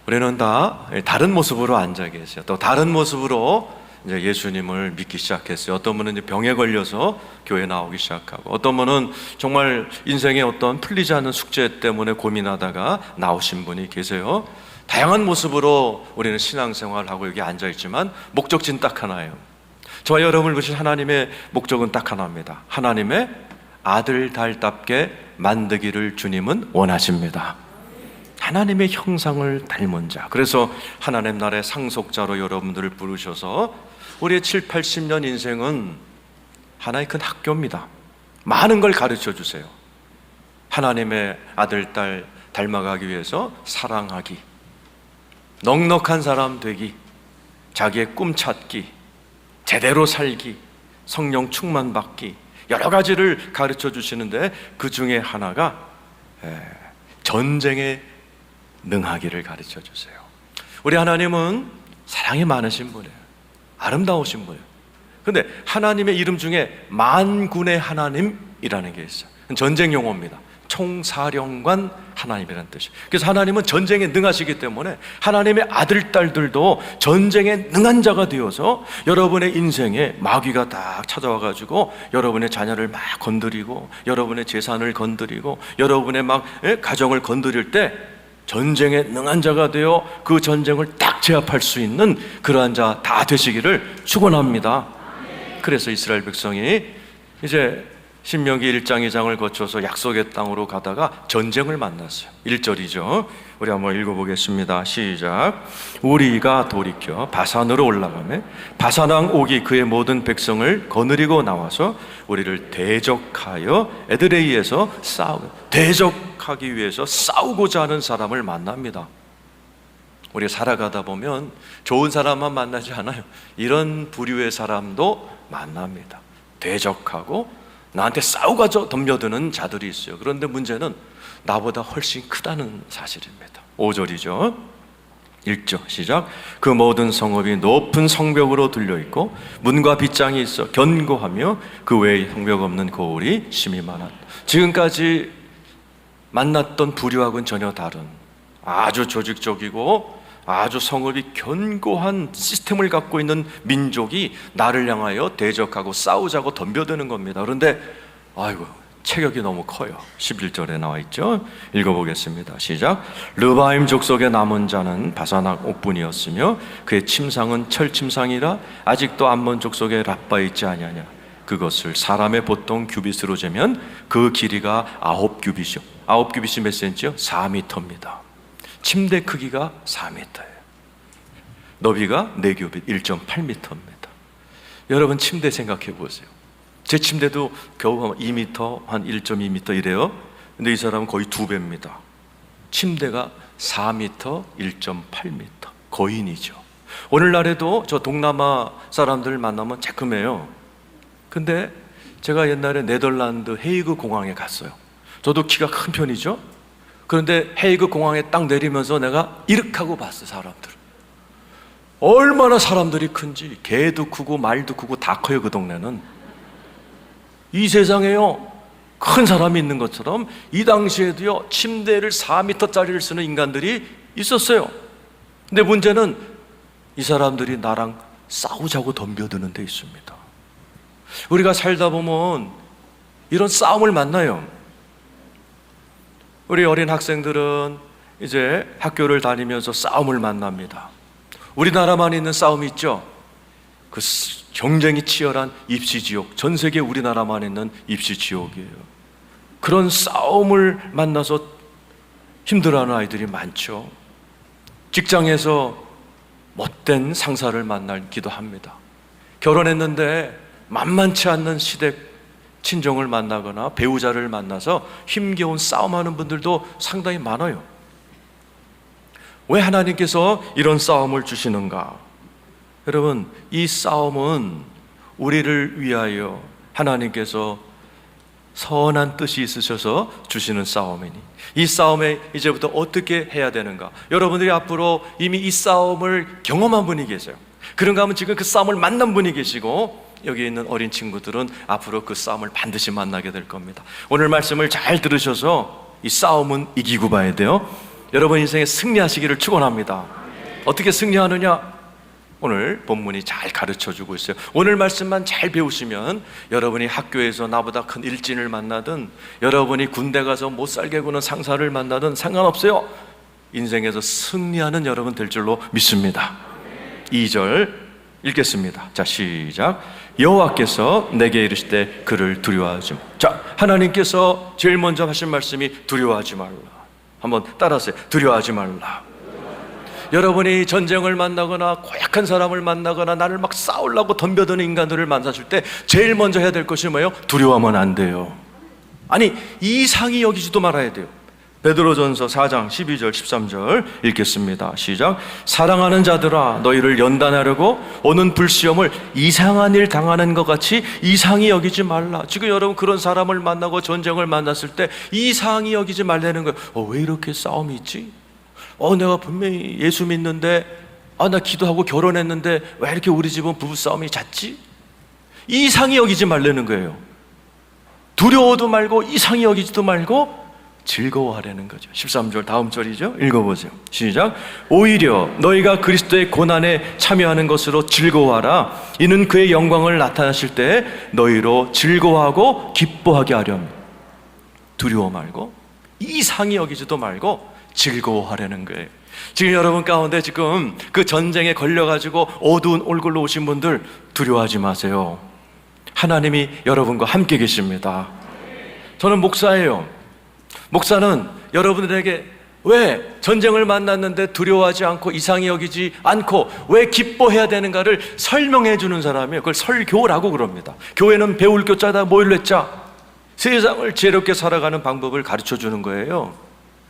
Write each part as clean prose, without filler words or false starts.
우리는 다 다른 모습으로 앉아 계세요. 또 다른 모습으로 이제 예수님을 믿기 시작했어요. 어떤 분은 이제 병에 걸려서 교회 나오기 시작하고, 어떤 분은 정말 인생의 어떤 풀리지 않는 숙제 때문에 고민하다가 나오신 분이 계세요. 다양한 모습으로 우리는 신앙생활을 하고 여기 앉아 있지만 목적지는 딱 하나예요. 저와 여러분을 보신 하나님의 목적은 딱 하나입니다. 하나님의 아들 달답게 만들기를 주님은 원하십니다. 하나님의 형상을 닮은 자. 그래서 하나님 나라의 상속자로 여러분들을 부르셔서 우리의 7, 80년 인생은 하나의 큰 학교입니다. 많은 걸 가르쳐 주세요. 하나님의 아들, 딸 닮아가기 위해서 사랑하기, 넉넉한 사람 되기, 자기의 꿈 찾기, 제대로 살기, 성령 충만받기, 여러 가지를 가르쳐 주시는데 그 중에 하나가 전쟁에 능하기를 가르쳐 주세요. 우리 하나님은 사랑이 많으신 분이에요. 아름다우신 분이에요. 그런데 하나님의 이름 중에 만군의 하나님이라는 게 있어요. 전쟁 용어입니다. 총사령관 하나님이라는 뜻이에요. 그래서 하나님은 전쟁에 능하시기 때문에 하나님의 아들, 딸들도 전쟁에 능한 자가 되어서 여러분의 인생에 마귀가 딱 찾아와가지고 여러분의 자녀를 막 건드리고, 여러분의 재산을 건드리고, 여러분의 막 가정을 건드릴 때 전쟁에 능한 자가 되어 그 전쟁을 딱 제압할 수 있는 그러한 자 다 되시기를 축원합니다. 그래서 이스라엘 백성이 이제 신명기 1장 2장을 거쳐서 약속의 땅으로 가다가 전쟁을 만났어요. 1절이죠. 우리 한번 읽어보겠습니다. 시작. 우리가 돌이켜 바산으로 올라가매 바산왕 옥이 그의 모든 백성을 거느리고 나와서 우리를 대적하여 에드레이에서 대적하기 위해서 싸우고자 하는 사람을 만납니다. 우리가 살아가다 보면 좋은 사람만 만나지 않아요. 이런 부류의 사람도 만납니다. 대적하고 나한테 싸우고자 덤벼드는 자들이 있어요. 그런데 문제는 나보다 훨씬 크다는 사실입니다. 5절이죠. 1절 시작. 그 모든 성읍이 높은 성벽으로 둘려있고 문과 빗장이 있어 견고하며 그 외에 성벽 없는 고을이 심히 많았다. 지금까지 만났던 부류하고는 전혀 다른 아주 조직적이고 아주 성읍이 견고한 시스템을 갖고 있는 민족이 나를 향하여 대적하고 싸우자고 덤벼드는 겁니다. 그런데 아이고 체격이 너무 커요. 11절에 나와 있죠. 읽어보겠습니다. 시작. 르바임 족속의 남은 자는 바산왕 옥뿐이었으며 그의 침상은 철침상이라 아직도 암몬 족속의 랍바에 있지 아니하냐. 그것을 사람의 보통 규빗으로 재면 그 길이가 9규빗이요. 9규빗이 몇 센치요? 4m입니다. 침대 크기가 4m예요. 너비가 4규빗 1.8m입니다. 여러분 침대 생각해 보세요. 제 침대도 겨우 한 2m, 한 1.2m 이래요. 근데 이 사람은 거의 2배입니다. 침대가 4m, 1.8m. 거인이죠. 오늘날에도 저 동남아 사람들 만나면 쬐끔해요. 근데 제가 옛날에 네덜란드 헤이그 공항에 갔어요. 저도 키가 큰 편이죠. 그런데 헤이그 공항에 딱 내리면서 내가 이렇게 봤어요. 사람들 얼마나 사람들이 큰지. 개도 크고 말도 크고 다 커요. 그 동네는. 이 세상에요 큰 사람이 있는 것처럼 이 당시에도요 침대를 4m짜리를 쓰는 인간들이 있었어요. 근데 문제는 이 사람들이 나랑 싸우자고 덤벼드는 데 있습니다. 우리가 살다 보면 이런 싸움을 만나요. 우리 어린 학생들은 이제 학교를 다니면서 싸움을 만납니다. 우리나라만 있는 싸움이 있죠. 그 경쟁이 치열한 입시지옥, 전 세계 우리나라만 있는 입시지옥이에요. 그런 싸움을 만나서 힘들어하는 아이들이 많죠. 직장에서 못된 상사를 만나기도 합니다. 결혼했는데 만만치 않는 시댁 친정을 만나거나 배우자를 만나서 힘겨운 싸움하는 분들도 상당히 많아요. 왜 하나님께서 이런 싸움을 주시는가? 여러분, 이 싸움은 우리를 위하여 하나님께서 선한 뜻이 있으셔서 주시는 싸움이니 이 싸움에 이제부터 어떻게 해야 되는가? 여러분들이 앞으로 이미 이 싸움을 경험한 분이 계세요. 그런가 하면 지금 그 싸움을 만난 분이 계시고, 여기 있는 어린 친구들은 앞으로 그 싸움을 반드시 만나게 될 겁니다. 오늘 말씀을 잘 들으셔서 이 싸움은 이기고 봐야 돼요. 여러분 인생에 승리하시기를 축원합니다. 어떻게 승리하느냐? 오늘 본문이 잘 가르쳐주고 있어요. 오늘 말씀만 잘 배우시면 여러분이 학교에서 나보다 큰 일진을 만나든 여러분이 군대 가서 못 살게 구는 상사를 만나든 상관없어요. 인생에서 승리하는 여러분 될 줄로 믿습니다. 2절 읽겠습니다. 자, 시작. 여호와께서 내게 이르시되 그를 두려워하지 마. 자, 하나님께서 제일 먼저 하신 말씀이 두려워하지 말라. 한번 따라하세요. 두려워하지 말라. 여러분이 전쟁을 만나거나 고약한 사람을 만나거나 나를 막 싸우려고 덤벼드는 인간들을 만났을 때 제일 먼저 해야 될 것이 뭐예요? 두려워하면 안 돼요. 아니, 이상히 여기지도 말아야 돼요. 베드로전서 4장 12절 13절 읽겠습니다. 시작. 사랑하는 자들아, 너희를 연단하려고 오는 불시험을 이상한 일 당하는 것 같이 이상히 여기지 말라. 지금 여러분 그런 사람을 만나고 전쟁을 만났을 때 이상히 여기지 말라는 거예요. 왜 이렇게 싸움이 있지? 내가 분명히 예수 믿는데, 나 기도하고 결혼했는데 왜 이렇게 우리 집은 부부싸움이 잦지? 이상히 여기지 말라는 거예요. 두려워도 말고 이상히 여기지도 말고 즐거워하라는 거죠. 13절 다음 절이죠. 읽어보세요. 시작. 오히려 너희가 그리스도의 고난에 참여하는 것으로 즐거워하라. 이는 그의 영광을 나타나실 때 너희로 즐거워하고 기뻐하게 하렴. 두려워 말고 이상히 여기지도 말고 즐거워하려는 거예요. 지금 여러분 가운데 지금 그 전쟁에 걸려가지고 어두운 얼굴로 오신 분들 두려워하지 마세요. 하나님이 여러분과 함께 계십니다. 저는 목사예요. 목사는 여러분들에게 왜 전쟁을 만났는데 두려워하지 않고 이상히 여기지 않고 왜 기뻐해야 되는가를 설명해 주는 사람이에요. 그걸 설교라고 그럽니다. 교회는 배울 교자다 모일랬자 세상을 지혜롭게 살아가는 방법을 가르쳐 주는 거예요.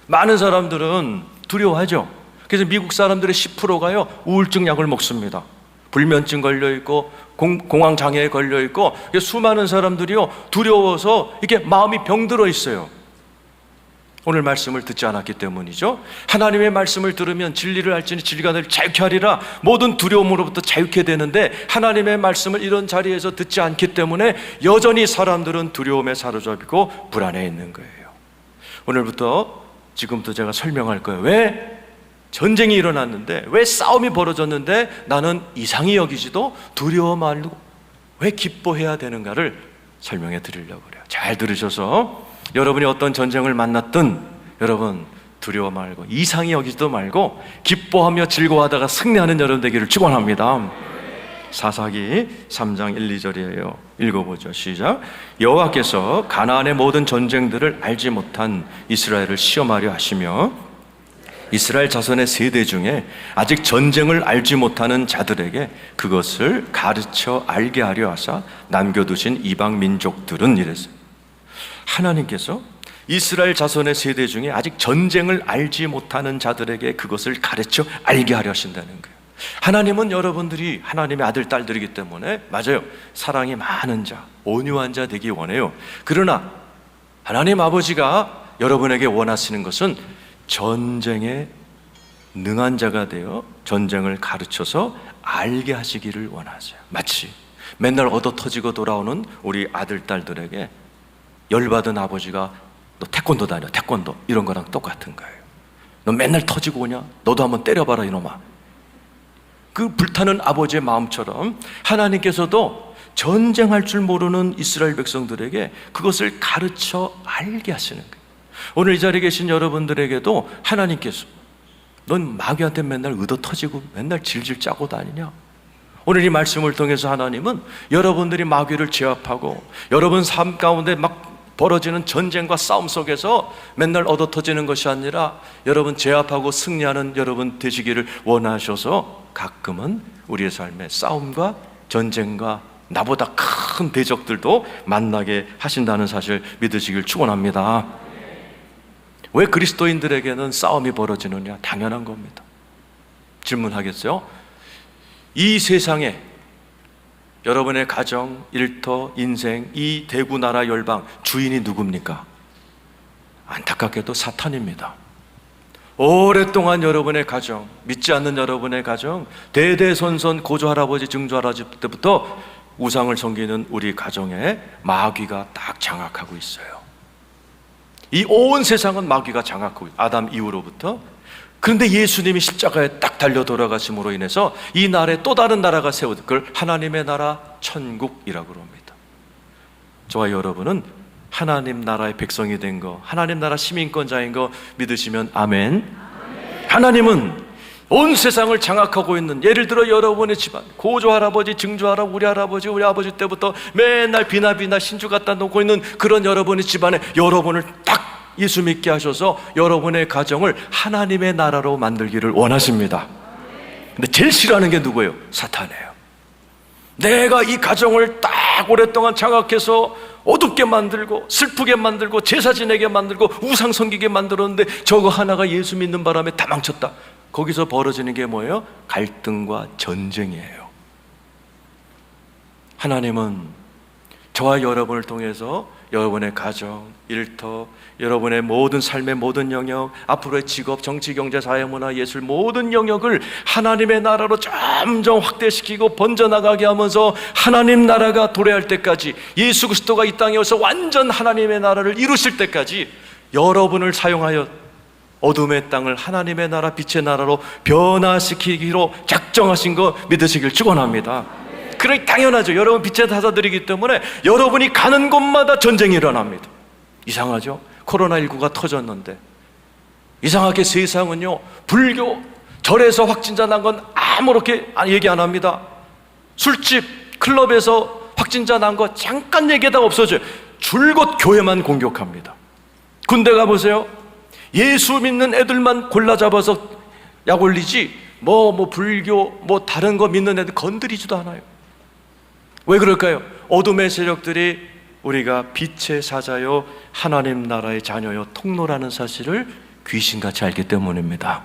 많은 사람들은 두려워하죠. 그래서 미국 사람들의 10%가요 우울증 약을 먹습니다. 불면증 걸려있고 공황장애에 걸려있고 수많은 사람들이요 두려워서 이렇게 마음이 병들어 있어요. 오늘 말씀을 듣지 않았기 때문이죠. 하나님의 말씀을 들으면 진리를 알지니 진리가 너를 자유케 하리라. 모든 두려움으로부터 자유케 되는데 하나님의 말씀을 이런 자리에서 듣지 않기 때문에 여전히 사람들은 두려움에 사로잡히고 불안해 있는 거예요. 오늘부터 지금부터 제가 설명할 거예요. 왜 전쟁이 일어났는데, 왜 싸움이 벌어졌는데 나는 이상히 여기지도 두려워 말고 왜 기뻐해야 되는가를 설명해 드리려고 그래요. 잘 들으셔서 여러분이 어떤 전쟁을 만났든 여러분 두려워 말고 이상히 여기지도 말고 기뻐하며 즐거워하다가 승리하는 여러분 되기를 축원합니다. 사사기 3장 1, 2절이에요. 읽어보죠. 시작. 여호와께서 가나안의 모든 전쟁들을 알지 못한 이스라엘을 시험하려 하시며 이스라엘 자손의 세대 중에 아직 전쟁을 알지 못하는 자들에게 그것을 가르쳐 알게 하려 하사 남겨두신 이방 민족들은 이랬어요. 하나님께서 이스라엘 자손의 세대 중에 아직 전쟁을 알지 못하는 자들에게 그것을 가르쳐 알게 하려 하신다는 거예요. 하나님은 여러분들이 하나님의 아들, 딸들이기 때문에 맞아요. 사랑이 많은 자, 온유한 자 되기 원해요. 그러나 하나님 아버지가 여러분에게 원하시는 것은 전쟁에 능한 자가 되어 전쟁을 가르쳐서 알게 하시기를 원하세요. 마치 맨날 얻어 터지고 돌아오는 우리 아들, 딸들에게 열받은 아버지가 너 태권도 다녀, 태권도 이런 거랑 똑같은 거예요. 너 맨날 터지고 오냐? 너도 한번 때려봐라 이놈아. 그 불타는 아버지의 마음처럼 하나님께서도 전쟁할 줄 모르는 이스라엘 백성들에게 그것을 가르쳐 알게 하시는 거예요. 오늘 이 자리에 계신 여러분들에게도 하나님께서 넌 마귀한테 맨날 의도 터지고 맨날 질질 짜고 다니냐? 오늘 이 말씀을 통해서 하나님은 여러분들이 마귀를 제압하고 여러분 삶 가운데 막 벌어지는 전쟁과 싸움 속에서 맨날 얻어 터지는 것이 아니라 여러분 제압하고 승리하는 여러분 되시기를 원하셔서 가끔은 우리의 삶에 싸움과 전쟁과 나보다 큰 대적들도 만나게 하신다는 사실 믿으시길 축원합니다. 왜 그리스도인들에게는 싸움이 벌어지느냐? 당연한 겁니다. 질문하겠어요? 이 세상에 여러분의 가정, 일터, 인생, 이 대구 나라 열방 주인이 누굽니까? 안타깝게도 사탄입니다. 오랫동안 여러분의 가정, 믿지 않는 여러분의 가정, 대대손손 고조할아버지, 증조할아버지 때부터 우상을 섬기는 우리 가정에 마귀가 딱 장악하고 있어요. 이 온 세상은 마귀가 장악하고 아담 이후로부터. 그런데 예수님이 십자가에 딱 달려 돌아가심으로 인해서 이 나라에 또 다른 나라가 세워진 걸 하나님의 나라 천국이라고 합니다. 저와 여러분은 하나님 나라의 백성이 된 거, 하나님 나라 시민권자인 거 믿으시면 아멘. 하나님은 온 세상을 장악하고 있는, 예를 들어 여러분의 집안, 고조 할아버지, 증조 할아버지, 우리 할아버지, 우리 아버지 때부터 맨날 비나 신주 갖다 놓고 있는 그런 여러분의 집안에 여러분을 딱 예수 믿게 하셔서 여러분의 가정을 하나님의 나라로 만들기를 원하십니다. 근데 제일 싫어하는 게 누구예요? 사탄이에요. 내가 이 가정을 딱 오랫동안 장악해서 어둡게 만들고 슬프게 만들고 제사 지내게 만들고 우상 섬기게 만들었는데 저거 하나가 예수 믿는 바람에 다 망쳤다. 거기서 벌어지는 게 뭐예요? 갈등과 전쟁이에요. 하나님은 저와 여러분을 통해서 여러분의 가정, 일터, 여러분의 모든 삶의 모든 영역, 앞으로의 직업, 정치, 경제, 사회, 문화, 예술 모든 영역을 하나님의 나라로 점점 확대시키고 번져나가게 하면서 하나님 나라가 도래할 때까지, 예수 그리스도가 이 땅에 와서 완전 하나님의 나라를 이루실 때까지 여러분을 사용하여 어둠의 땅을 하나님의 나라, 빛의 나라로 변화시키기로 작정하신 거 믿으시길 축원합니다. 그러니 당연하죠. 여러분 빛의 다사들이기 때문에 여러분이 가는 곳마다 전쟁이 일어납니다. 이상하죠? 코로나19가 터졌는데 이상하게 세상은요, 불교 절에서 확진자 난 건 아무렇게 얘기 안 합니다. 술집, 클럽에서 확진자 난 거 잠깐 얘기하다가 없어져요. 줄곧 교회만 공격합니다. 군대 가보세요. 예수 믿는 애들만 골라 잡아서 약 올리지 불교 다른 거 믿는 애들 건드리지도 않아요. 왜 그럴까요? 어둠의 세력들이 우리가 빛의 사자요 하나님 나라의 자녀요 통로라는 사실을 귀신같이 알기 때문입니다.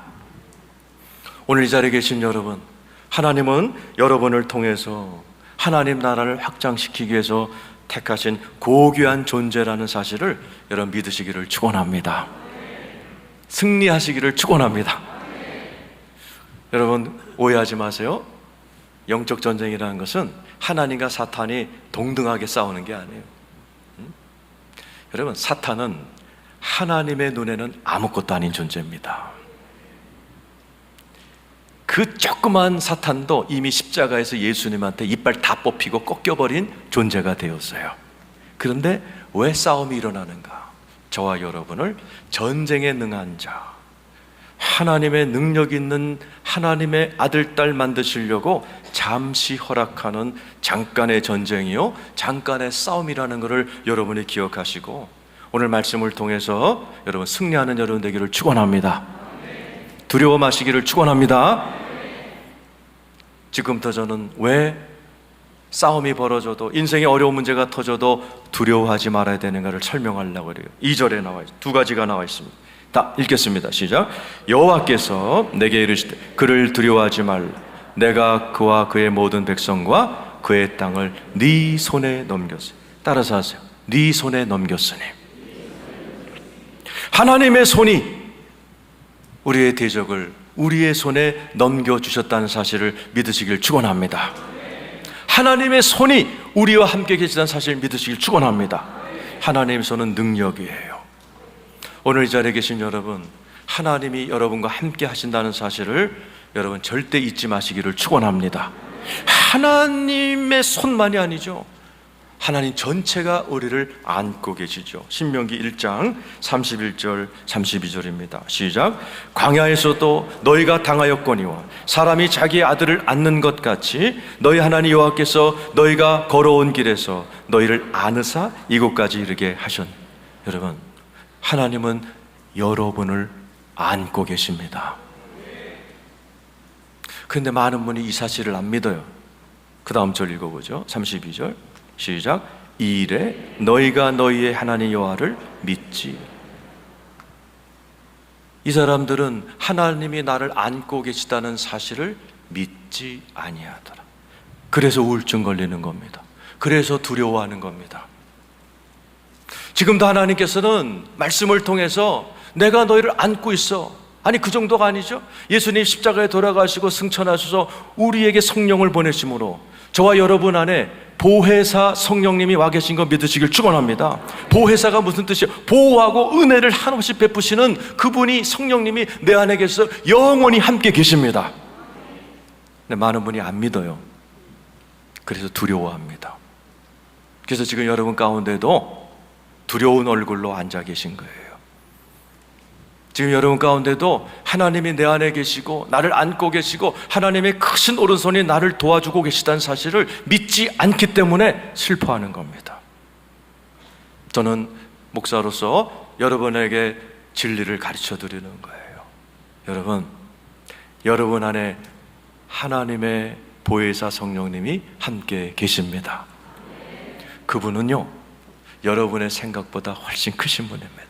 오늘 이 자리에 계신 여러분, 하나님은 여러분을 통해서 하나님 나라를 확장시키기 위해서 택하신 고귀한 존재라는 사실을 여러분 믿으시기를 축원합니다. 승리하시기를 축원합니다. 여러분 오해하지 마세요. 영적 전쟁이라는 것은 하나님과 사탄이 동등하게 싸우는 게 아니에요. 여러분 사탄은 하나님의 눈에는 아무것도 아닌 존재입니다. 그 조그만 사탄도 이미 십자가에서 예수님한테 이빨 다 뽑히고 꺾여버린 존재가 되었어요. 그런데 왜 싸움이 일어나는가? 저와 여러분을 전쟁에 능한 자, 하나님의 능력 있는 하나님의 아들, 딸 만드시려고 잠시 허락하는 잠깐의 전쟁이요 잠깐의 싸움이라는 것을 여러분이 기억하시고 오늘 말씀을 통해서 여러분 승리하는 여러분 되기를 축원합니다. 두려워 마시기를 축원합니다. 지금부터 저는 왜 싸움이 벌어져도 인생에 어려운 문제가 터져도 두려워하지 말아야 되는가를 설명하려고 그래요. 2절에 나와 있어요. 두 가지가 나와 있습니다. 다 읽겠습니다. 시작. 여호와께서 내게 이르시되 그를 두려워하지 말라. 내가 그와 그의 모든 백성과 그의 땅을 네 손에 넘겼으니. 따라서 하세요. 네 손에 넘겼으니. 하나님의 손이 우리의 대적을 우리의 손에 넘겨주셨다는 사실을 믿으시길 축원합니다. 하나님의 손이 우리와 함께 계시다는 사실을 믿으시길 축원합니다. 하나님의 손은 능력이에요. 오늘 이 자리에 계신 여러분, 하나님이 여러분과 함께 하신다는 사실을 여러분 절대 잊지 마시기를 축원합니다. 하나님의 손만이 아니죠. 하나님 전체가 우리를 안고 계시죠. 신명기 1장 31절 32절입니다. 시작. 광야에서도 너희가 당하였거니와 사람이 자기 아들을 안는 것 같이 너희 하나님 여호와께서 너희가 걸어온 길에서 너희를 안으사 이곳까지 이르게 하셨. 여러분, 하나님은 여러분을 안고 계십니다. 그런데 많은 분이 이 사실을 안 믿어요. 그 다음 절 읽어보죠. 32절 시작. 이 일에 너희가 너희의 하나님 여호와를 믿지. 이 사람들은 하나님이 나를 안고 계시다는 사실을 믿지 아니하더라. 그래서 우울증 걸리는 겁니다. 그래서 두려워하는 겁니다. 지금도 하나님께서는 말씀을 통해서 내가 너희를 안고 있어. 아니 그 정도가 아니죠. 예수님 십자가에 돌아가시고 승천하셔서 우리에게 성령을 보내심으로 저와 여러분 안에 보혜사 성령님이 와 계신 거 믿으시길 축원합니다. 보혜사가 무슨 뜻이에요? 보호하고 은혜를 한없이 베푸시는 그분이, 성령님이 내 안에 계셔서 영원히 함께 계십니다. 근데 많은 분이 안 믿어요. 그래서 두려워합니다. 그래서 지금 여러분 가운데도 두려운 얼굴로 앉아 계신 거예요. 지금 여러분 가운데도 하나님이 내 안에 계시고 나를 안고 계시고 하나님의 크신 오른손이 나를 도와주고 계시다는 사실을 믿지 않기 때문에 슬퍼하는 겁니다. 저는 목사로서 여러분에게 진리를 가르쳐 드리는 거예요. 여러분 안에 하나님의 보혜사 성령님이 함께 계십니다. 그분은요, 여러분의 생각보다 훨씬 크신 분입니다.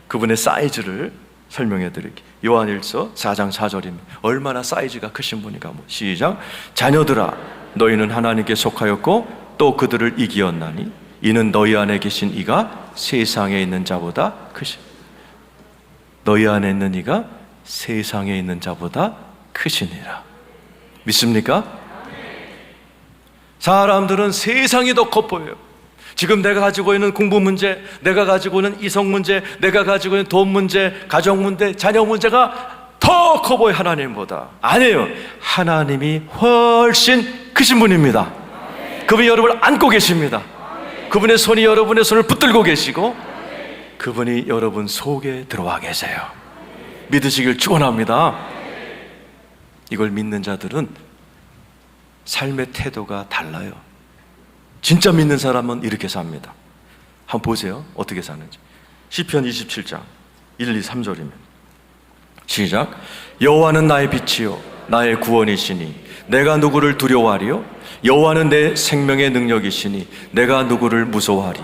그분의 사이즈를 설명해 드릴게요. 요한일서 4장 4절입니다. 얼마나 사이즈가 크신 분인가. 시작. 자녀들아, 너희는 하나님께 속하였고 또 그들을 이기었나니 이는 너희 안에 계신 이가 세상에 있는 자보다 크시. 너희 안에 있는 이가 세상에 있는 자보다 크시니라. 믿습니까? 사람들은 세상이 더 커 보여요. 지금 내가 가지고 있는 공부 문제, 내가 가지고 있는 이성 문제, 내가 가지고 있는 돈 문제, 가정 문제, 자녀 문제가 더 커 보여요, 하나님보다. 아니에요. 하나님이 훨씬 크신 분입니다. 그분이 여러분을 안고 계십니다. 그분의 손이 여러분의 손을 붙들고 계시고 그분이 여러분 속에 들어와 계세요. 믿으시길 축원합니다. 이걸 믿는 자들은 삶의 태도가 달라요. 진짜 믿는 사람은 이렇게 삽니다. 한번 보세요. 어떻게 사는지. 시편 27장 1, 2, 3절이면 시작. 여호와는 나의 빛이요 나의 구원이시니 내가 누구를 두려워하리요? 여호와는 내 생명의 능력이시니 내가 누구를 무서워하리?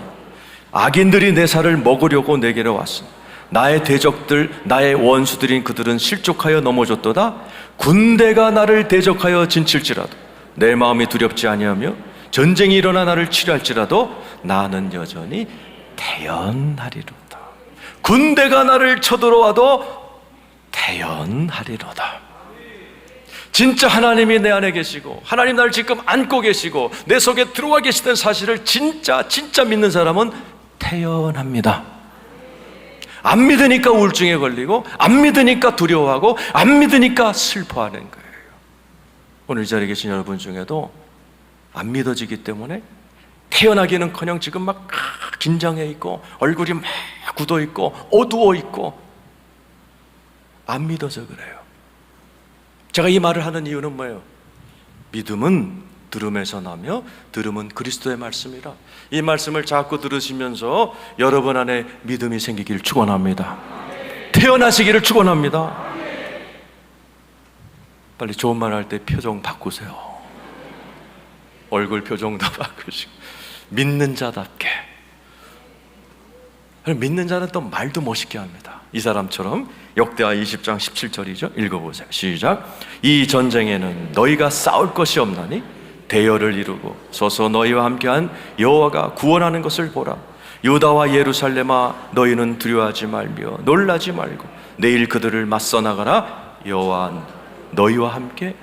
악인들이 내 살을 먹으려고 내게로 왔으니 나의 대적들, 나의 원수들인 그들은 실족하여 넘어졌도다. 군대가 나를 대적하여 진칠지라도 내 마음이 두렵지 아니하며 전쟁이 일어나 나를 치료할지라도 나는 여전히 태연하리로다. 군대가 나를 쳐들어와도 태연하리로다. 진짜 하나님이 내 안에 계시고 하나님 나를 지금 안고 계시고 내 속에 들어와 계시다는 사실을 진짜 믿는 사람은 태연합니다. 안 믿으니까 우울증에 걸리고 안 믿으니까 두려워하고 안 믿으니까 슬퍼하는 거예요. 오늘 이 자리에 계신 여러분 중에도 안 믿어지기 때문에 태어나기는커녕 지금 막 긴장해 있고 얼굴이 막 굳어 있고 어두워 있고 안 믿어서 그래요. 제가 이 말을 하는 이유는 뭐예요? 믿음은 들음에서 나며 들음은 그리스도의 말씀이라. 이 말씀을 자꾸 들으시면서 여러분 안에 믿음이 생기길 축원합니다. 태어나시기를 축원합니다. 빨리 좋은 말 할 때 표정 바꾸세요. 얼굴 표정도 바꾸시고 믿는 자답게. 믿는 자는 또 말도 멋있게 합니다. 이 사람처럼 역대하 20장 17절이죠. 읽어보세요. 시작. 이 전쟁에는 너희가 싸울 것이 없나니 대열을 이루고 서서 너희와 함께한 여호와가 구원하는 것을 보라. 유다와 예루살렘아 너희는 두려워하지 말며 놀라지 말고 내일 그들을 맞서 나가라. 여호와 너희와 함께.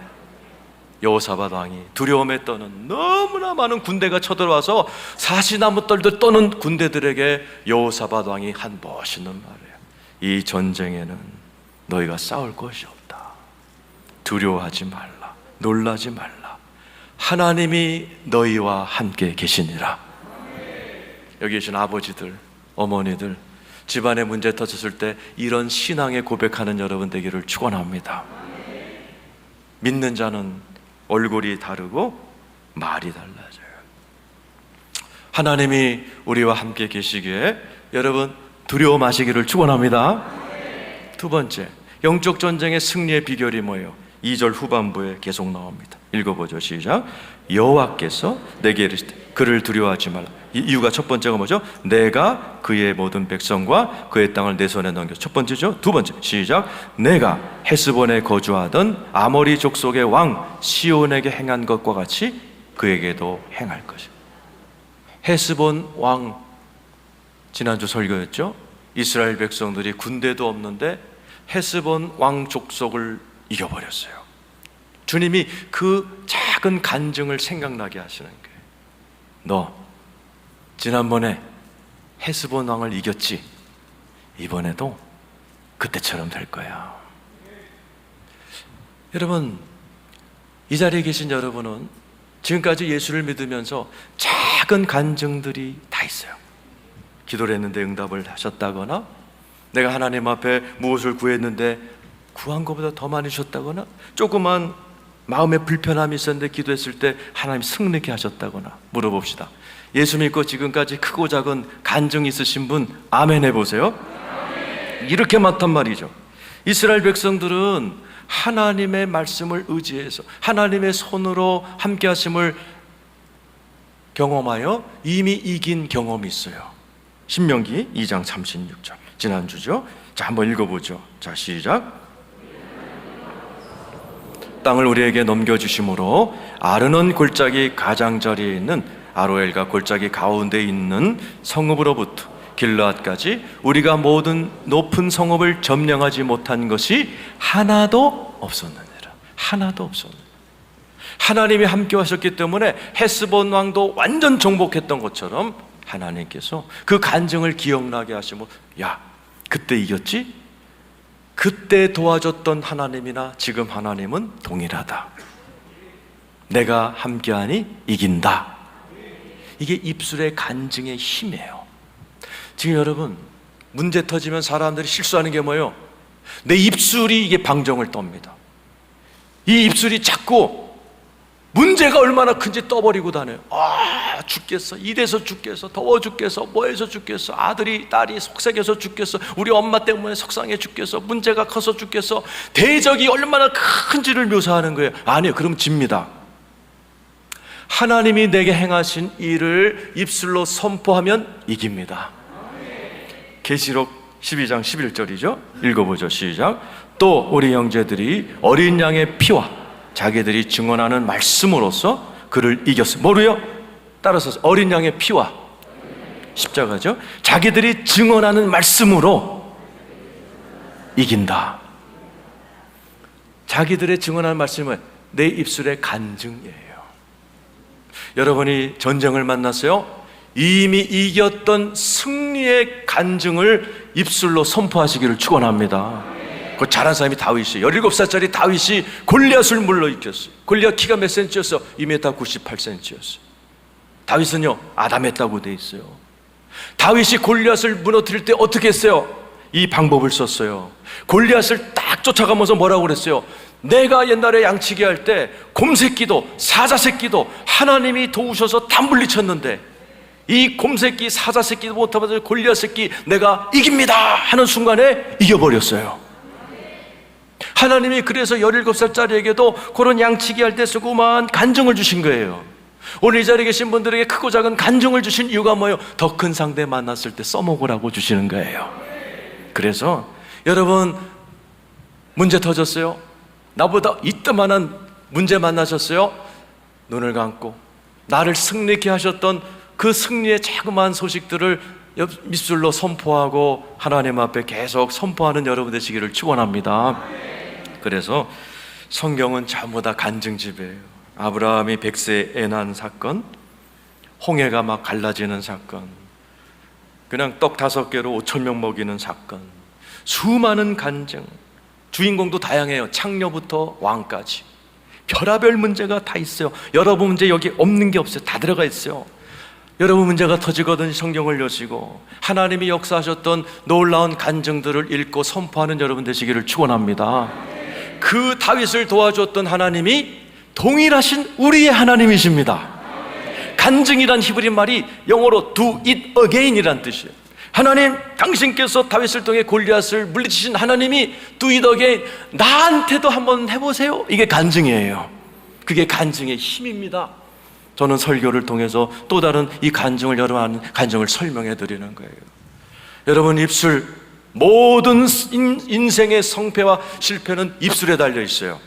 여호사밧 왕이 두려움에 떠는 너무나 많은 군대가 쳐들어와서 사시나무 떨듯 떠는 군대들에게 여호사밧 왕이 한 멋있는 말이에요. 이 전쟁에는 너희가 싸울 것이 없다. 두려워하지 말라. 놀라지 말라. 하나님이 너희와 함께 계시니라. 여기 계신 아버지들, 어머니들, 집안에 문제 터졌을 때 이런 신앙의 고백하는 여러분 되기를 축원합니다. 믿는 자는 얼굴이 다르고 말이 달라져요. 하나님이 우리와 함께 계시기에 여러분 두려워 마시기를 축원합니다. 두 번째, 영적 전쟁의 승리의 비결이 뭐예요? 2절 후반부에 계속 나옵니다. 읽어보죠. 시작. 여호와께서 내게 이르시되 그를 두려워하지 말라. 이유가 첫 번째가 뭐죠? 내가 그의 모든 백성과 그의 땅을 내 손에 넘겨. 첫 번째죠. 두 번째 시작. 내가 헤스본에 거주하던 아모리 족속의 왕 시온에게 행한 것과 같이 그에게도 행할 것이다. 헤스본 왕, 지난주 설교였죠. 이스라엘 백성들이 군대도 없는데 헤스본 왕 족속을 이겨버렸어요. 주님이 그 작은 간증을 생각나게 하시는 거예요. 너 지난번에 헤스본 왕을 이겼지? 이번에도 그때처럼 될 거야. 여러분, 이 자리에 계신 여러분은 지금까지 예수를 믿으면서 작은 간증들이 다 있어요. 기도를 했는데 응답을 하셨다거나, 내가 하나님 앞에 무엇을 구했는데 구한 것보다 더 많이 주셨다거나, 조그만 마음에 불편함이 있었는데 기도했을 때 하나님 승리케 하셨다거나. 물어봅시다. 예수 믿고 지금까지 크고 작은 간증이 있으신 분 아멘 해보세요. 이렇게 많단 말이죠. 이스라엘 백성들은 하나님의 말씀을 의지해서 하나님의 손으로 함께 하심을 경험하여 이미 이긴 경험이 있어요. 신명기 2장 36절, 지난주죠. 자, 한번 읽어보죠. 자, 시작. 땅을 우리에게 넘겨주심으로 아르논 골짜기 가장자리에 있는 아로엘과 골짜기 가운데 있는 성읍으로부터 길르앗까지 우리가 모든 높은 성읍을 점령하지 못한 것이 하나도 없었느니라. 하나도 없었느니라. 하나님이 함께 하셨기 때문에 헤스본 왕도 완전 정복했던 것처럼 하나님께서 그 간증을 기억나게 하시고, 야, 그때 이겼지? 그때 도와줬던 하나님이나 지금 하나님은 동일하다. 내가 함께하니 이긴다. 이게 입술의 간증의 힘이에요. 지금 여러분, 문제 터지면 사람들이 실수하는 게 뭐예요? 내 입술이 이게 방정을 떱니다. 이 입술이 자꾸 문제가 얼마나 큰지 떠버리고 다녀요. 아, 죽겠어. 이래서 죽겠어. 더워 죽겠어. 뭐해서 죽겠어. 아들이, 딸이 속삭여서 죽겠어. 우리 엄마 때문에 속상해 죽겠어. 문제가 커서 죽겠어. 대적이 얼마나 큰지를 묘사하는 거예요. 아니요, 그럼 집니다. 하나님이 내게 행하신 일을 입술로 선포하면 이깁니다. 계시록 12장 11절이죠. 읽어보죠. 시작. 또 우리 형제들이 어린 양의 피와 자기들이 증언하는 말씀으로써 그를 이겼어. 뭐로요? 따라서 어린 양의 피와 십자가죠. 자기들이 증언하는 말씀으로 이긴다. 자기들의 증언하는 말씀은 내 입술의 간증이에요. 여러분이 전쟁을 만났어요? 이미 이겼던 승리의 간증을 입술로 선포하시기를 축원합니다. 그 잘한 사람이 다윗이에요. 17살짜리 다윗이 골리앗을 물러이겼어요. 골리앗 키가 몇 센치였어? 2m 98cm였어요. 다윗은요, 아담했다고 돼 있어요. 다윗이 골리앗을 무너뜨릴 때 어떻게 했어요? 이 방법을 썼어요. 골리앗을 딱 쫓아가면서 뭐라고 그랬어요? 내가 옛날에 양치기 할 때 곰새끼도 사자새끼도 하나님이 도우셔서 다 물리쳤는데 이 곰새끼 사자새끼도 못하면서 골리앗 새끼 내가 이깁니다 하는 순간에 이겨버렸어요. 하나님이 그래서 17살짜리에게도 그런 양치기 할 때 쓰고만 간증을 주신 거예요. 오늘 이 자리에 계신 분들에게 크고 작은 간증을 주신 이유가 뭐예요? 더 큰 상대 만났을 때 써먹으라고 주시는 거예요. 그래서 여러분, 문제 터졌어요? 나보다 이따만한 문제 만나셨어요? 눈을 감고 나를 승리케 하셨던 그 승리의 자그마한 소식들을 입술로 선포하고 하나님 앞에 계속 선포하는 여러분 되시기를 축원합니다. 그래서 성경은 전부 다 간증집이에요. 아브라함이 백세 애 낳은 사건, 홍해가 막 갈라지는 사건, 그냥 떡 5개로 5,000명 먹이는 사건, 수많은 간증. 주인공도 다양해요. 창녀부터 왕까지 별하별 문제가 다 있어요. 여러분 문제 여기 없는 게 없어요. 다 들어가 있어요. 여러분 문제가 터지거든 성경을 여시고 하나님이 역사하셨던 놀라운 간증들을 읽고 선포하는 여러분 되시기를 축원합니다. 그 다윗을 도와줬던 하나님이 동일하신 우리의 하나님이십니다. 간증이란 히브리 말이 영어로 do it again이란 뜻이에요. 하나님, 당신께서 다윗을 통해 골리앗을 물리치신 하나님이 do it again, 나한테도 한번 해보세요. 이게 간증이에요. 그게 간증의 힘입니다. 저는 설교를 통해서 또 다른 이 간증을, 여러분 간증을 설명해 드리는 거예요. 여러분, 입술, 모든 인생의 성패와 실패는 입술에 달려 있어요.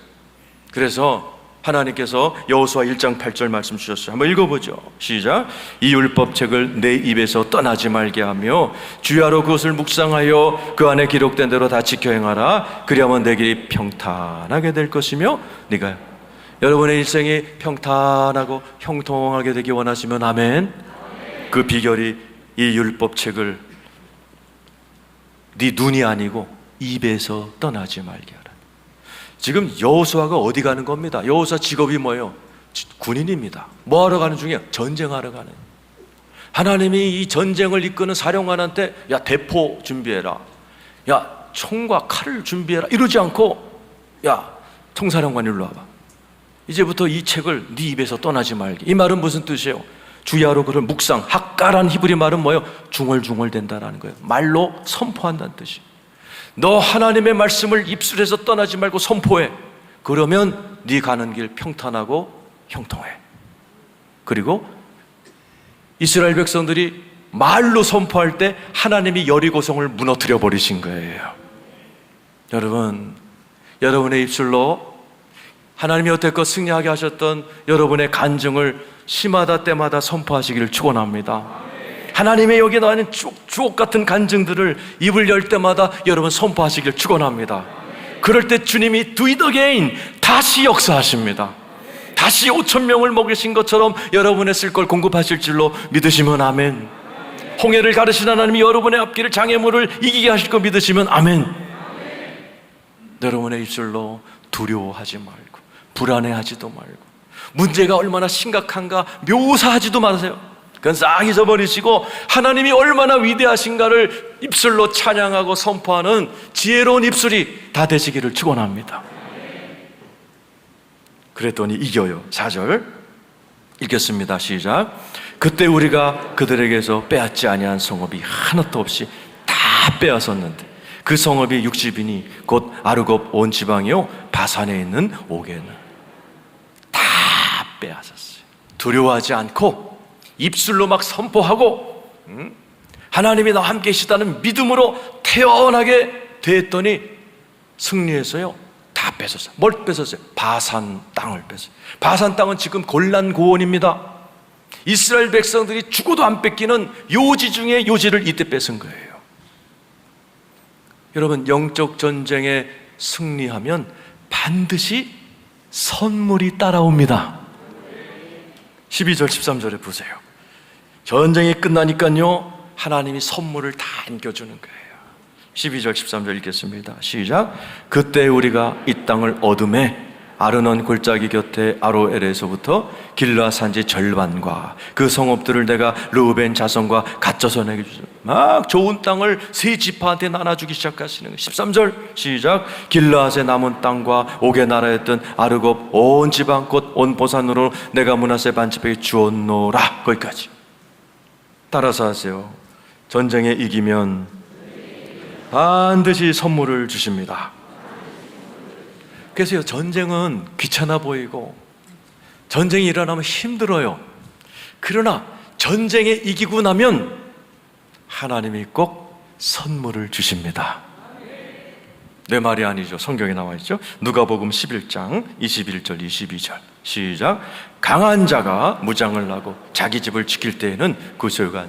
그래서 하나님께서 여호수아 1장 8절 말씀 주셨어요. 한번 읽어보죠. 시작. 이 율법책을 내 입에서 떠나지 말게 하며 주야로 그것을 묵상하여 그 안에 기록된 대로 다 지켜 행하라. 그리하면 내 길이 평탄하게 될 것이며 네가. 여러분의 일생이 평탄하고 형통하게 되기 원하시면 아멘. 그 비결이 이 율법책을 네 눈이 아니고 입에서 떠나지 말게 하라. 지금 여호수아가 어디 가는 겁니다. 여호수아 직업이 뭐예요? 군인입니다. 뭐 하러 가는 중이에요? 전쟁하러 가는. 하나님이 이 전쟁을 이끄는 사령관한테 야 대포 준비해라, 야 총과 칼을 준비해라 이러지 않고 야 총사령관 일로 와봐, 이제부터 이 책을 네 입에서 떠나지 말게. 이 말은 무슨 뜻이에요? 주야로 그를 묵상, 학가란 히브리 말은 뭐예요? 중얼중얼 된다라는 거예요. 말로 선포한다는 뜻이에요. 너 하나님의 말씀을 입술에서 떠나지 말고 선포해. 그러면 네 가는 길 평탄하고 형통해. 그리고 이스라엘 백성들이 말로 선포할 때 하나님이 여리고성을 무너뜨려 버리신 거예요. 여러분, 여러분의 입술로 하나님이 여태껏 승리하게 하셨던 여러분의 간증을 시마다 때마다 선포하시기를 축원합니다. 하나님의 여기에 나와 있는 주옥 같은 간증들을 입을 열 때마다 여러분 선포하시기를 축원합니다. 그럴 때 주님이 do it again, 다시 역사하십니다. 다시 5,000명을 먹이신 것처럼 여러분의 쓸 걸 공급하실 줄로 믿으시면 아멘. 홍해를 가르신 하나님이 여러분의 앞길을, 장애물을 이기게 하실 거 믿으시면 아멘. 여러분의 입술로 두려워하지 말고 불안해하지도 말고 문제가 얼마나 심각한가 묘사하지도 마세요. 그건 싹 잊어버리시고 하나님이 얼마나 위대하신가를 입술로 찬양하고 선포하는 지혜로운 입술이 다 되시기를 축원합니다. 그랬더니 이겨요. 4절 읽겠습니다. 시작. 그때 우리가 그들에게서 빼앗지 아니한 성읍이 하나도 없이 다 빼앗았는데 그 성읍이 60이니 곧 아르곱 온 지방이요 바산에 있는 오게는 다 빼앗았어요. 두려워하지 않고 입술로 막 선포하고 하나님이 나와 함께 계시다는 믿음으로 태어나게 됐더니 승리해서요 다 뺏었어요. 뭘 뺏었어요? 바산 땅을 뺏었어요. 바산 땅은 지금 골란 고원입니다. 이스라엘 백성들이 죽어도 안 뺏기는 요지 중에 요지를 이때 뺏은 거예요. 여러분, 영적 전쟁에 승리하면 반드시 선물이 따라옵니다. 12절 13절에 보세요. 전쟁이 끝나니까요 하나님이 선물을 다 안겨주는 거예요. 12절 13절 읽겠습니다. 시작. 그때 우리가 이 땅을 얻음에 아르논 골짜기 곁에 아로엘에서부터 길라 산지 절반과 그 성읍들을 내가 르우벤 자손과 갖춰서 내게 주죠. 막 좋은 땅을 세 지파한테 나눠주기 시작하시는 거예요. 13절 시작. 길라앗의 남은 땅과 옥의 나라였던 아르곱 온 지방 곧 온 보산으로 내가 므낫세 반집에게 주었노라. 거기까지 따라서 하세요. 전쟁에 이기면 반드시 선물을 주십니다. 그래서 전쟁은 귀찮아 보이고 전쟁이 일어나면 힘들어요. 그러나 전쟁에 이기고 나면 하나님이 꼭 선물을 주십니다. 내 말이 아니죠. 성경에 나와 있죠. 누가복음 11장 21절 22절 시작. 강한 자가 무장을 하고 자기 집을 지킬 때에는 그 소유가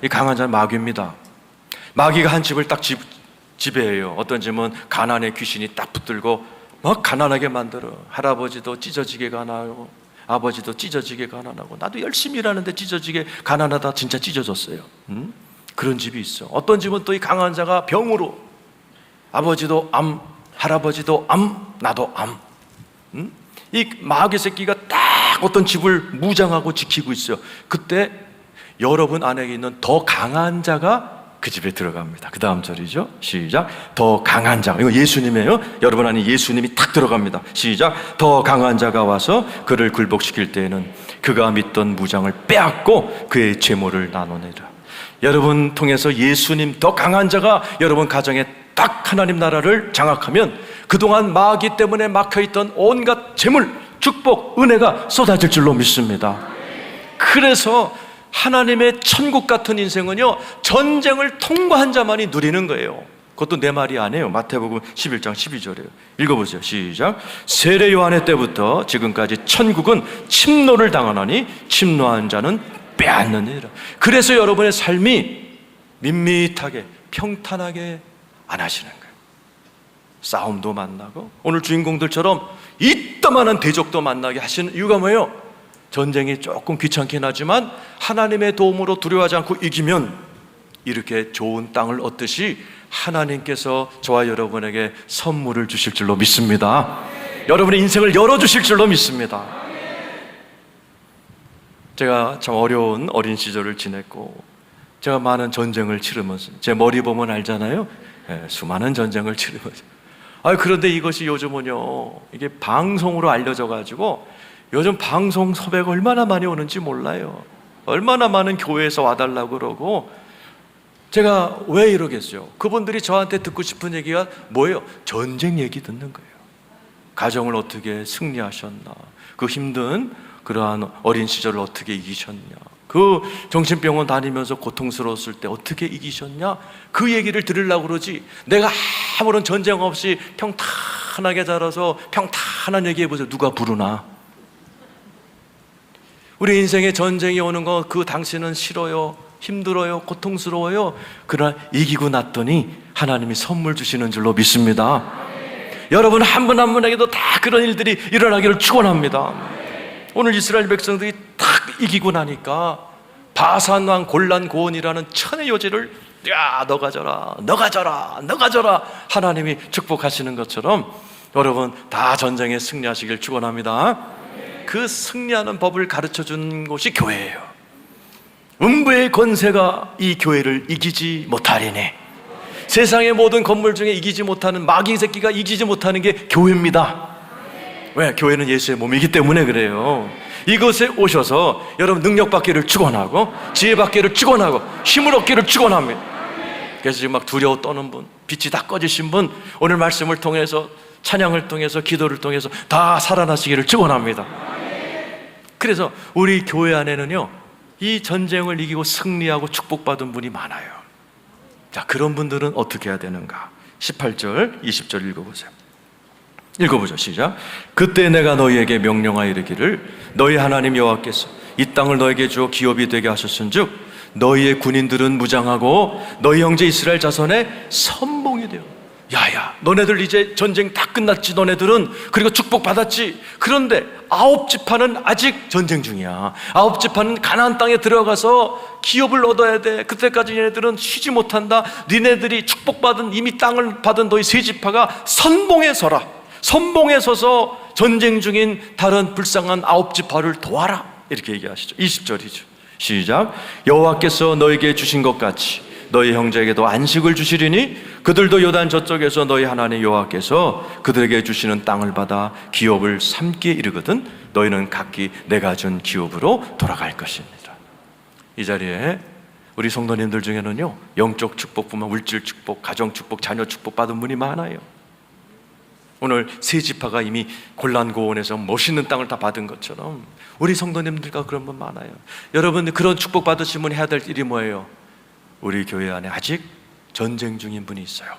이 강한 자는 마귀입니다. 마귀가 한 집을 딱 지배해요. 어떤 집은 가난의 귀신이 딱 붙들고 막 가난하게 만들어. 할아버지도 찢어지게 가난하고 아버지도 찢어지게 가난하고 나도 열심히 일하는데 찢어지게 가난하다 진짜 찢어졌어요. 그런 집이 있어. 어떤 집은 또 이 강한 자가 병으로 아버지도 암, 할아버지도 암, 나도 암. 이 마귀 새끼가 딱 어떤 집을 무장하고 지키고 있어요. 그때 여러분 안에 있는 더 강한 자가 그 집에 들어갑니다. 그 다음 절이죠. 시작. 더 강한 자. 이거 예수님이에요. 여러분 안에 예수님이 탁 들어갑니다. 시작. 더 강한 자가 와서 그를 굴복시킬 때에는 그가 믿던 무장을 빼앗고 그의 재물을 나눠내라. 여러분 통해서 예수님 더 강한 자가 여러분 가정에 딱 하나님 나라를 장악하면 그동안 마귀 때문에 막혀있던 온갖 재물, 축복, 은혜가 쏟아질 줄로 믿습니다. 그래서 하나님의 천국 같은 인생은요 전쟁을 통과한 자만이 누리는 거예요. 그것도 내 말이 아니에요. 마태복음 11장 12절이에요. 읽어보세요. 시작. 세례 요한의 때부터 지금까지 천국은 침노를 당하나니 침노한 자는 빼앗느니라. 그래서 여러분의 삶이 밋밋하게 평탄하게 안 하시는 거예요. 싸움도 만나고 오늘 주인공들처럼 이따만한 대적도 만나게 하시는 이유가 뭐예요? 전쟁이 조금 귀찮긴 하지만 하나님의 도움으로 두려워하지 않고 이기면 이렇게 좋은 땅을 얻듯이 하나님께서 저와 여러분에게 선물을 주실 줄로 믿습니다. 여러분의 인생을 열어주실 줄로 믿습니다. 제가 참 어려운 어린 시절을 지냈고 제가 많은 전쟁을 치르면서 제 머리 보면 알잖아요. 수많은 전쟁을 치르면서 그런데 이것이 요즘은요, 이게 방송으로 알려져 가지고 요즘 방송 섭외가 얼마나 많이 오는지 몰라요. 얼마나 많은 교회에서 와달라고 그러고. 제가 왜 이러겠어요? 그분들이 저한테 듣고 싶은 얘기가 뭐예요? 전쟁 얘기 듣는 거예요. 가정을 어떻게 승리하셨나, 그 힘든 그러한 어린 시절을 어떻게 이기셨냐, 그 정신병원 다니면서 고통스러웠을 때 어떻게 이기셨냐, 그 얘기를 들으려고 그러지, 내가 아무런 전쟁 없이 평탄하게 자라서 평탄한 얘기해보세요. 누가 부르나? 우리 인생에 전쟁이 오는 거 그 당시는 싫어요, 힘들어요, 고통스러워요. 그러나 이기고 났더니 하나님이 선물 주시는 줄로 믿습니다. 여러분 한 분 한 분에게도 다 그런 일들이 일어나기를 축원합니다. 오늘 이스라엘 백성들이 딱 이기고 나니까 바산 왕 골란 고온이라는 천의 요지를 야, 너가 져라, 너가 져라, 너가 져라 하나님이 축복하시는 것처럼 여러분 다 전쟁에 승리하시길 축원합니다. 그 승리하는 법을 가르쳐 준 곳이 교회예요. 음부의 권세가 이 교회를 이기지 못하리니, 세상의 모든 건물 중에 이기지 못하는 마귀 새끼가 이기지 못하는 게 교회입니다. 왜? 교회는 예수의 몸이기 때문에 그래요. 이곳에 오셔서 여러분 능력 받기를 축원하고 지혜 받기를 축원하고 힘을 얻기를 축원합니다. 그래서 지금 막 두려워 떠는 분, 빛이 다 꺼지신 분, 오늘 말씀을 통해서, 찬양을 통해서, 기도를 통해서 다 살아나시기를 축원합니다. 그래서 우리 교회 안에는요, 이 전쟁을 이기고 승리하고 축복받은 분이 많아요. 자, 그런 분들은 어떻게 해야 되는가? 18절, 20절 읽어보세요. 읽어보죠. 시작. 그때 내가 너희에게 명령하여 이르기를 너희 하나님 여호와께서 이 땅을 너에게 주어 기업이 되게 하셨은즉 너희의 군인들은 무장하고 너희 형제 이스라엘 자손의 선봉이 되어. 야야, 너네들 이제 전쟁 다 끝났지, 너네들은. 그리고 축복받았지. 그런데 9지파는 아직 전쟁 중이야. 9지파는 가나안 땅에 들어가서 기업을 얻어야 돼. 그때까지 얘네들은 쉬지 못한다. 니네들이 축복받은, 이미 땅을 받은 너희 3지파가 선봉에 서라. 선봉에 서서 전쟁 중인 다른 불쌍한 9지파를 도와라. 이렇게 얘기하시죠. 20절이죠. 시작. 여호와께서 너에게 주신 것 같이 너희 형제에게도 안식을 주시리니 그들도 요단 저쪽에서 너희 하나님 여호와께서 그들에게 주시는 땅을 받아 기업을 삼기에 이르거든 너희는 각기 내가 준 기업으로 돌아갈 것입니다. 이 자리에 우리 성도님들 중에는요, 영적 축복뿐만 물질 축복, 가정 축복, 자녀 축복 받은 분이 많아요. 오늘 3지파가 이미 골란고원에서 멋있는 땅을 다 받은 것처럼 우리 성도님들과 그런 분 많아요. 여러분 그런 축복 받으시면 해야 될 일이 뭐예요? 우리 교회 안에 아직 전쟁 중인 분이 있어요.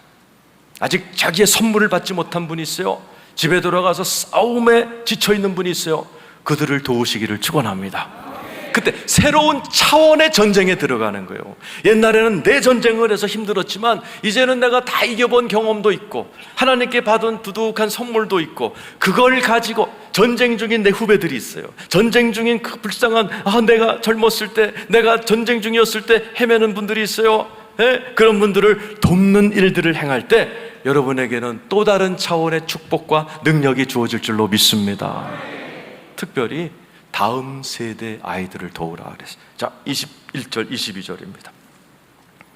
아직 자기의 선물을 받지 못한 분이 있어요. 집에 돌아가서 싸움에 지쳐있는 분이 있어요. 그들을 도우시기를 축원합니다. 그때 새로운 차원의 전쟁에 들어가는 거예요. 옛날에는 내 전쟁을 해서 힘들었지만 이제는 내가 다 이겨본 경험도 있고 하나님께 받은 두둑한 선물도 있고 그걸 가지고 전쟁 중인 내 후배들이 있어요. 전쟁 중인 그 불쌍한 내가 젊었을 때, 내가 전쟁 중이었을 때 헤매는 분들이 있어요. 그런 분들을 돕는 일들을 행할 때 여러분에게는 또 다른 차원의 축복과 능력이 주어질 줄로 믿습니다. 특별히 다음 세대 아이들을 도우라 그랬어요. 자, 21절, 22절입니다.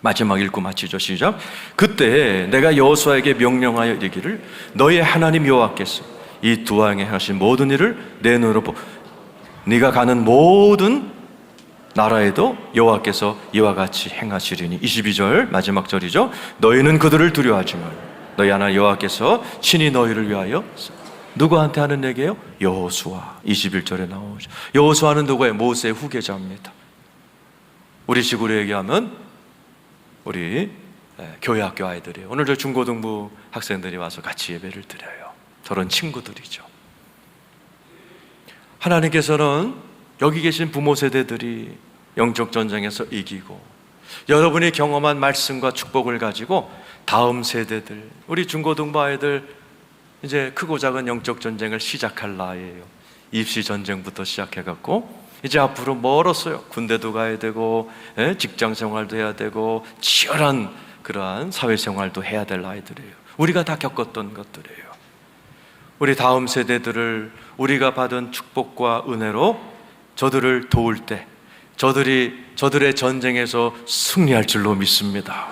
마지막 읽고 마치죠. 시작. 그때 내가 여호수아에게 명령하여 이르기를 너의 하나님 여호와께서 이 두 왕에 하신 모든 일을 내 눈으로 보고 네가 가는 모든 나라에도 여호와께서 이와 같이 행하시리니. 22절 마지막 절이죠. 너희는 그들을 두려워하지 말라. 너희 하나님 여호와께서 친히 너희를 위하여 누구한테 하는 얘기예요? 여호수아. 21절에 나오죠. 여호수아는 누구예요? 모세의 후계자입니다. 우리 식으로 얘기하면 우리 교회 학교 아이들이에요. 오늘 저 중고등부 학생들이 와서 같이 예배를 드려요. 저런 친구들이죠. 하나님께서는 여기 계신 부모 세대들이 영적 전쟁에서 이기고 여러분이 경험한 말씀과 축복을 가지고 다음 세대들, 우리 중고등부 아이들 이제 크고 작은 영적 전쟁을 시작할 나이에요. 입시 전쟁부터 시작해갖고 이제 앞으로 멀었어요. 군대도 가야 되고 직장 생활도 해야 되고 치열한 그러한 사회생활도 해야 될 나이들이에요. 우리가 다 겪었던 것들이에요. 우리 다음 세대들을 우리가 받은 축복과 은혜로 저들을 도울 때 저들의 전쟁에서 승리할 줄로 믿습니다.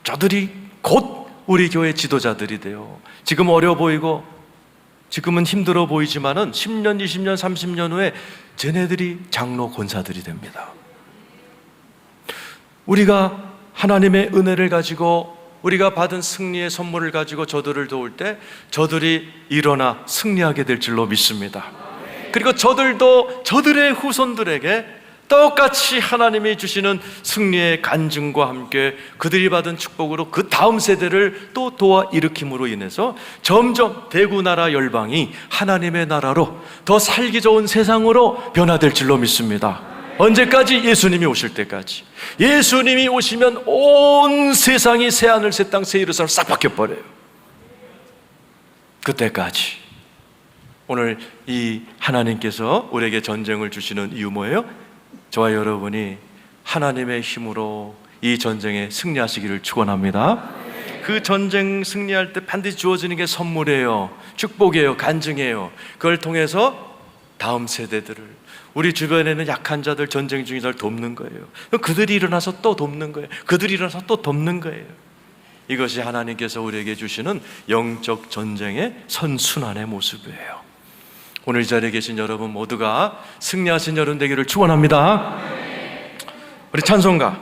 저들이 곧 우리 교회 지도자들이 돼요. 지금 어려 보이고 지금은 힘들어 보이지만은 10년, 20년, 30년 후에 쟤네들이 장로 권사들이 됩니다. 우리가 하나님의 은혜를 가지고 우리가 받은 승리의 선물을 가지고 저들을 도울 때 저들이 일어나 승리하게 될 줄로 믿습니다. 그리고 저들도 저들의 후손들에게 똑같이 하나님이 주시는 승리의 간증과 함께 그들이 받은 축복으로 그 다음 세대를 또 도와 일으킴으로 인해서 점점 대구나라 열방이 하나님의 나라로 더 살기 좋은 세상으로 변화될 줄로 믿습니다. 언제까지? 예수님이 오실 때까지. 예수님이 오시면 온 세상이 새하늘 새 땅 새 예루살렘 싹 바뀌어버려요. 그때까지. 오늘 이 하나님께서 우리에게 전쟁을 주시는 이유 뭐예요? 저와 여러분이 하나님의 힘으로 이 전쟁에 승리하시기를 축원합니다. 그 전쟁 승리할 때 반드시 주어지는 게 선물이에요. 축복이에요. 간증이에요. 그걸 통해서 다음 세대들을, 우리 주변에는 약한 자들, 전쟁 중인 자를 돕는 거예요. 그들이 일어나서 또 돕는 거예요. 그들이 일어나서 또 돕는 거예요. 이것이 하나님께서 우리에게 주시는 영적 전쟁의 선순환의 모습이에요. 오늘 이 자리에 계신 여러분 모두가 승리하신 여러분 되기를 축원합니다. 우리 찬송가